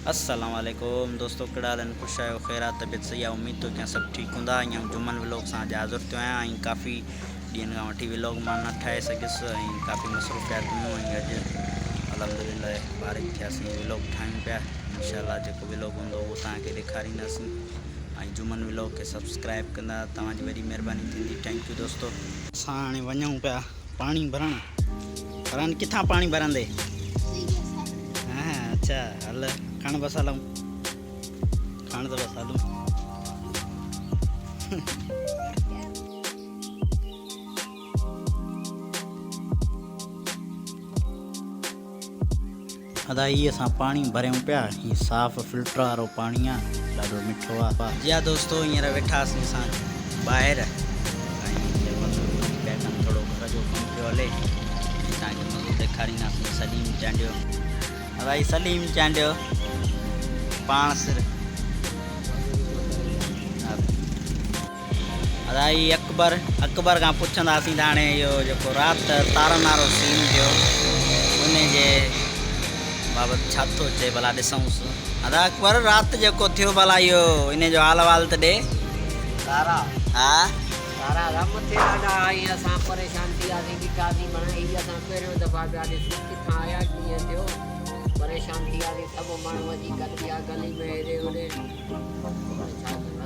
अस्सलाम वालेकुम दोस्तों, कड़ा दिन खुश आयो ख़ैरा तबियत सही आहे। उम्मीद तो क्या सब ठीक हूंदा। ईअं जुमन व्लॉग सां हाज़िर थियो आहियां ऐं काफ़ी ॾींहंनि खां वठी व्लॉग मां न ठाहे सघियुसि ऐं काफ़ी मसरूफ़ियात हुयूं ऐं अॼु अल्हम्दुलिल्लाह बारिक थियासीं व्लॉग ठाहियूं पिया। इंशाअल्लाह जेको व्लॉग हूंदो उहो तव्हांखे ॾेखारींदासीं ऐं जुमन व्लॉग खे सब्सक्राइब कंदा तव्हांजी वॾी महिरबानी थींदी। थैंक यू दोस्तों। असां हाणे वञूं पिया पाणी भरणु। भरण किथां पाणी भरंदे? हाँ अच्छा हल खण बस हलूं, खण तो बस हलूं। अदा ये असां पानी भरियूं पिया। ही साफ़ फिल्टर वारो पानी आहे, ॾाढो मिठो आहे। जी हा दोस्तों, हींअर वेठासीं असां ॿाहिरि ऐं थोरो घर जो कमु पियो हले। तव्हांखे मज़ो ॾेखारींदासीं। सलीम चांडियो, अदा ही सलीम चांडियो पाण सिर। अदा ही अकबर खां पुछंदासीं त हाणे इहो जेको राति तारनि वारो सीन थियो उन जे बाबति छा थो चए भला ॾिसूंसि। अदा अकबर, राति जेको थियो भला इहो इन जो हाल वाल त ॾे। तारा हा तारा रम थे ॾाढा आई असां परेशान थी वियासीं ॾिठासीं माना ही असां पहिरियों दफ़ा पिया ॾिसूं किथां आया कीअं थियो। परेशान थी वियासीं सभु माण्हू अची गॾु विया गली में हेॾे होॾे।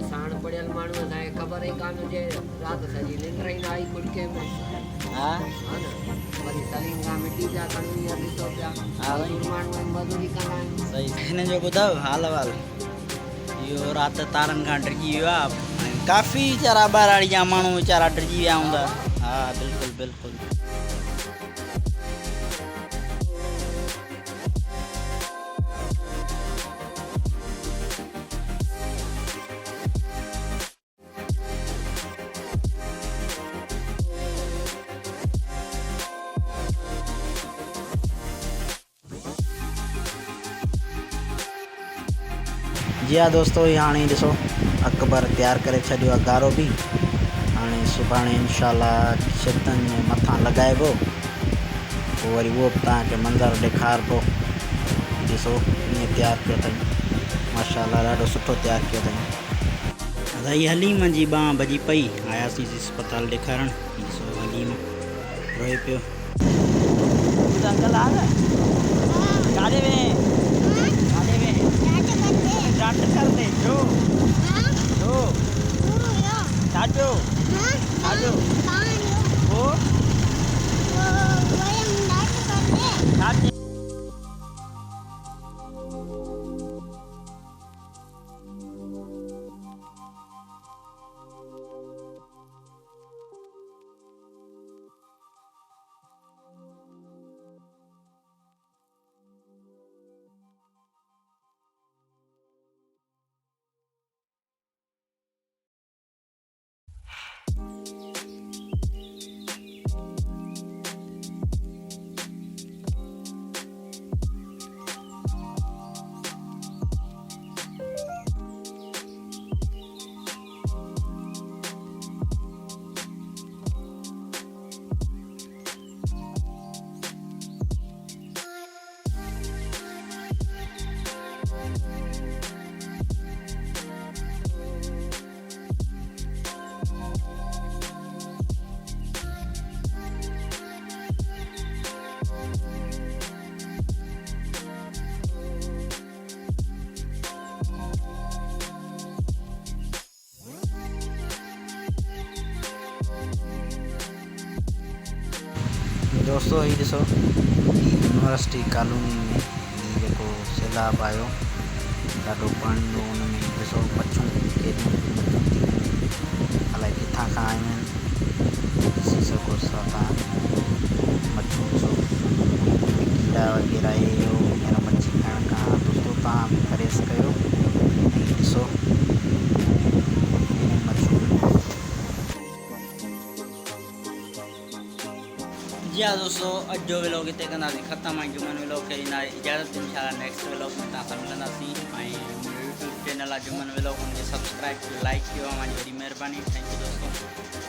असां पढ़ियल माण्हू असांखे ख़बर ई कान हुजे, राति सॼी निंड ई न आई कुड़के में। हा हा न वरी सलीम खां मिटी पिया खणूं या ॾिसो पिया। हा भई। मज़दूर माण्हू आहिनि, मज़दूरी कंदा आहिनि। सही। हिन जो ॿुधायो हाल वाल। इहो राति तारनि खां डिॼी वियो आहे ऐं काफ़ी वीचारा ॿाहिराड़ी जा माण्हू वीचारा डिॼी विया हूंदा। हा बिल्कुलु बिल्कुलु। जी हाँ दोस्तों, ये हाणे ॾिसो अकबर तैयारु करे छॾियो आहे गारो बि। हाणे सुभाणे इंशाअल्लाह छितनि जे मथां लॻाइबो, पोइ वरी उहो बि तव्हांखे मंज़रु ॾेखारिबो। ॾिसो ईअं तैयारु कयो अथई, माशाअल्लाह ॾाढो सुठो तैयारु कयो अथई। अदा हीअ हलीम जी बांह भॼी पई, आयासीं अस्पताल ॾेखारणु। ॾिसो हलीम रोए पियो। अंकल आ न काॾे वे काॾे वे डांट कर दे जो जो साजो साजो वो साजे। दोस्तों ही ॾिसो यूनिवर्सिटी कॉलोनी में जेको सैलाब आयो, ॾाढो पाणी हो हुन में। ॾिसो मच्छूं केॾियूं अलाए किथां खां आयूं आहिनि, ॾिसी सघो था तव्हां। मच्छूं ॾिसो कीड़ा वग़ैरह इहो हींअर मच्छी खाइण खां दोस्तों तव्हां बि परहेज़ कयो। ऐं ॾिसो मच्छूं। जी हाँ दोस्तों, अॼु जो व्लॉग हिते कंदासीं ख़तमु ऐं जुमन व्लॉग खे ॾींदा इजाज़त। इंशाअल्लाह नेक्स्ट व्लॉग में तव्हां सां मिलंदासीं। ऐं यूट्यूब चैनल आहे जुमन व्लॉग, हुनखे सब्सक्राइब कयो, लाइक कयो। मुंहिंजी वॾी महिरबानी। थैंक यू दोस्तों।